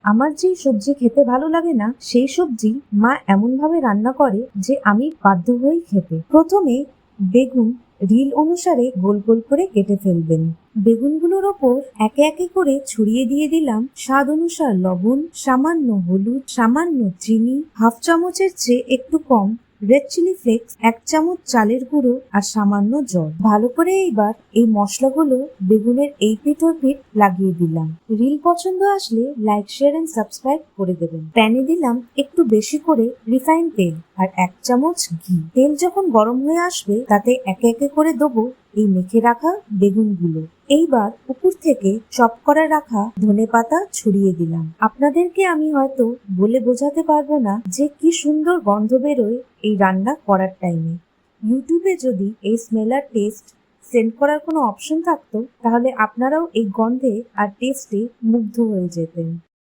আমার যেই সবজি খেতে ভালো লাগে না সেই সবজি মা এমন ভাবে রান্না করে যে আমি বাধ্য হই খেতে। প্রথমে বেগুন রিল অনুসারে গোল গোল করে কেটে ফেলবেন। বেগুনগুলোর ওপর একে একে করে ছড়িয়ে দিয়ে দিলাম স্বাদ অনুসার লবণ, সামান্য হলুদ, সামান্য চিনি, হাফ চামচের চেয়ে একটু কম রেড চিলি ফ্লেক্স, 1 চামচ চালের গুঁড়ো আর সামান্য জল। ভালো করে এইবার এই মশলাগুলো বেগুনের এই পিঠ ও পিঠ লাগিয়ে দিলাম। রিল পছন্দ আসলে লাইক, শেয়ার এন্ড সাবস্ক্রাইব করে দেবেন। প্যানে দিলাম একটু বেশি করে রিফাইন তেল আর 1 চামচ ঘি। তেল যখন গরম হয়ে আসবে তাতে একে একে করে দেবো এই মেখে রাখা বেগুনগুলো। এইবার উপর থেকে চপ করা রাখা ধনেপাতা ছড়িয়ে দিলাম। আপনাদেরকে আমি হয়তো বলে বোঝাতে পারবো না যে কি সুন্দর গন্ধ বেরোয় এই রান্না করার টাইমে। ইউটিউবে যদি এই স্মেল আর টেস্ট সেন্ড করার কোনো অপশন থাকতো তাহলে আপনারাও এই গন্ধে আর টেস্টে মুগ্ধ হয়ে যেতেন।